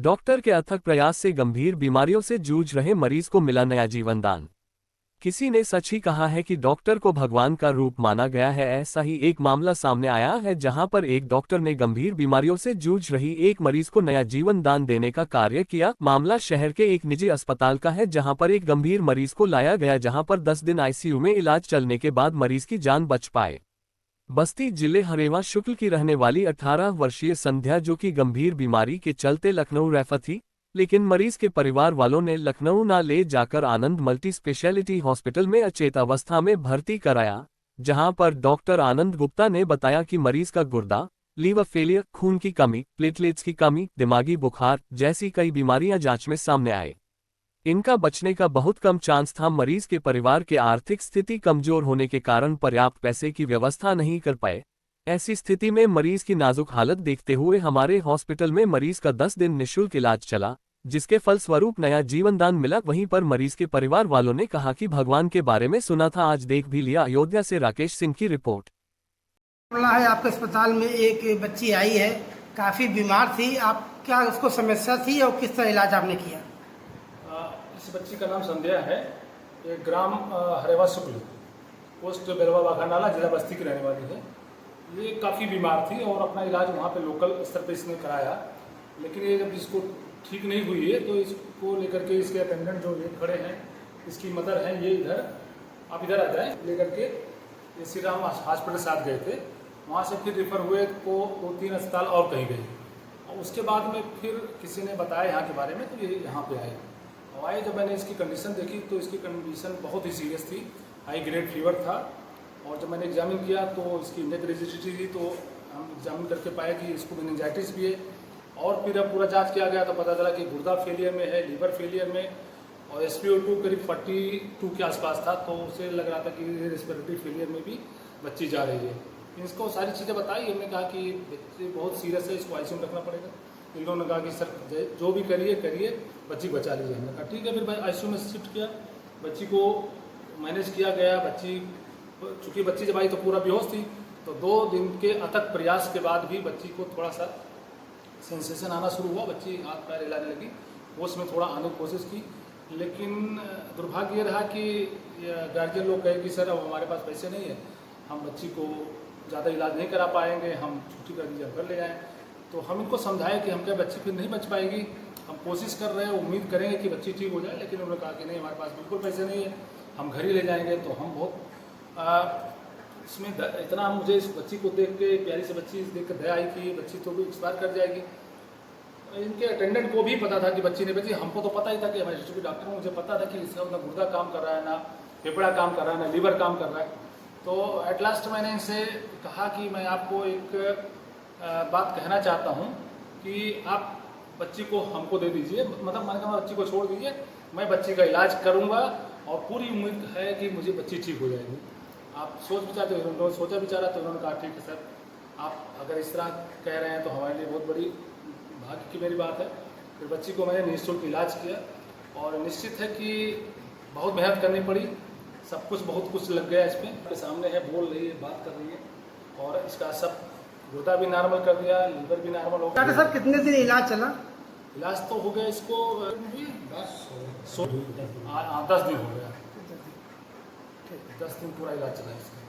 Doctor के अथक प्रयास से गंभीर बीमारियों से जूझ रहे मरीज को मिला नया जीवन दान। किसी ने सच ही कहा है कि डॉक्टर को भगवान का रूप माना गया है। ऐसा ही एक मामला सामने आया है जहां पर एक डॉक्टर ने गंभीर बीमारियों से जूझ रही एक मरीज को नया जीवन दान देने का कार्य किया। मामला शहर के एक निजी अस्पताल का है जहां पर एक गंभीर मरीज को लाया गया, जहां पर 10 दिन आईसीयू में इलाज चलने के बाद मरीज की जान बच पाए। बस्ती जिले हरेवा शुक्ल की रहने वाली 18 वर्षीय संध्या, जो कि गंभीर बीमारी के चलते लखनऊ रेफर थी, लेकिन मरीज के परिवार वालों ने लखनऊ न ले जाकर आनंद मल्टी स्पेशलिटी हॉस्पिटल में अचेतावस्था में भर्ती कराया, जहां पर डॉक्टर आनंद गुप्ता ने बताया कि मरीज का गुर्दा, लीवर फेलियर, खून की कमी, प्लेटलेट्स की कमी, दिमागी बुखार जैसी कई बीमारियां जांच में सामने आए। इनका बचने का बहुत कम चांस था। मरीज के परिवार के आर्थिक स्थिति कमजोर होने के कारण पर्याप्त पैसे की व्यवस्था नहीं कर पाए। ऐसी स्थिति में मरीज की नाजुक हालत देखते हुए हमारे हॉस्पिटल में मरीज का 10 दिन निःशुल्क इलाज चला, जिसके फलस्वरूप नया जीवन दान मिला। वहीं पर मरीज के परिवार वालों ने कहा कि भगवान के बारे में सुना था, आज देख भी लिया। अयोध्या से राकेश सिंह की रिपोर्ट। है आपके अस्पताल में एक बच्ची आई है, काफी बीमार थी। आप क्या उसको समस्या थी और किस तरह इलाज आपने किया? इस बच्ची का नाम संध्या है। ये ग्राम हरेवा शुक्ल, पोस्ट बेलवा बाघानाला, जिला बस्ती की रहने वाली है। ये काफ़ी बीमार थी और अपना इलाज वहाँ पे लोकल स्तर पे इसने कराया, लेकिन ये जब इसको ठीक नहीं हुई है तो इसको लेकर के इसके अटेंडेंट जो ये खड़े हैं, इसकी मदर हैं, ये इधर आप इधर आ जाएँ, लेकर के ये श्री राम हॉस्पिटल साथ गए थे। वहाँ से फिर रेफर हुए को 2-3 अस्पताल और कहीं गए, और उसके बाद में फिर किसी ने बताया यहाँ के बारे में, तो ये यहाँ पे आए। और जब मैंने इसकी कंडीशन देखी तो इसकी कंडीशन बहुत ही सीरियस थी, हाई ग्रेड फीवर था। और जब मैंने एग्जामिन किया तो इसकी नेक रेजिस्ट्री थी, तो हम एग्जामिन करके पाए कि इसको मेनिंजाइटिस भी है। और फिर अब पूरा जांच किया गया तो पता चला कि गुर्दा फेलियर में है, लीवर फेलियर में, और SpO2 करीब 42 के आसपास था। तो उसे लग रहा था कि रेस्पिरेटरी फेलियर में भी बच्ची जा रही है। इसको सारी चीज़ें बताई, हमने कहा कि बच्चे बहुत सीरियस है, इसको आईसीयू में रखना पड़ेगा। इन्होंने कहा कि सर जो भी करिए बच्ची बचा लीजिए। हमने कहा ठीक है। फिर आईसीयू में शिफ्ट किया, बच्ची को मैनेज किया गया। चूँकि बच्ची जब आई तो पूरा बेहोश थी, तो 2 दिन के अथक प्रयास के बाद भी बच्ची को थोड़ा सा सेंसेशन आना शुरू हुआ। बच्ची हाथ पैर हिलाने लगी, होश में थोड़ा आने की कोशिश की, लेकिन दुर्भाग्य ये रहा कि गार्जियन लोग कहे कि सर अब हमारे पास पैसे नहीं है, हम बच्ची को ज़्यादा इलाज नहीं करा पाएंगे, हम छुट्टी कर दीजिए, घर ले जाएँ। तो हम इनको समझाए कि हम क्या बच्ची फिर नहीं बच पाएगी, हम कोशिश कर रहे हैं, उम्मीद करेंगे कि बच्ची ठीक हो जाए। लेकिन उन्होंने कहा कि नहीं, हमारे पास बिल्कुल पैसे नहीं है, हम घर ही ले जाएंगे। तो हम बहुत इसमें इतना मुझे इस बच्ची को देख के, प्यारी सी बच्ची देख कर दया आई कि बच्ची तो भी एक्सपायर कर जाएगी। इनके अटेंडेंट को भी पता था कि बच्ची नहीं बची। हमको तो पता ही था कि हमारे इंस्टीट्यूट डॉक्टर को, मुझे पता था कि इसका ना गुर्दा काम कर रहा है, ना फेफड़ा काम कर रहा है, ना लीवर काम कर रहा है। तो एट लास्ट मैंने इनसे कहा कि मैं आपको एक बात कहना चाहता हूँ कि आप बच्ची को हमको दे दीजिए, मतलब मैंने कहा बच्ची को छोड़ दीजिए, मैं बच्ची का इलाज करूँगा और पूरी उम्मीद है कि मुझे बच्ची ठीक हो जाएगी। आप सोच विचारते हो? उन्होंने सोचा विचारा तो उन्होंने कहा ठीक है सर, आप अगर इस तरह कह रहे हैं तो हमारे लिए बहुत बड़ी भाग्य की मेरी बात है। फिर बच्ची को मैंने निःशुल्क इलाज किया, और निश्चित है कि बहुत मेहनत करनी पड़ी, सब कुछ बहुत कुछ लग गया इसमें। आपके सामने है, बोल रही है, बात कर रही है, और इसका सब गुर्दा भी नॉर्मल कर दिया, लीवर भी नॉर्मल हो गया। डॉक्टर साहब कितने दिन इलाज चला? इलाज तो हो गया इसको 10 दिन हो गया। 10 दिन पूरा इलाज चला इसका।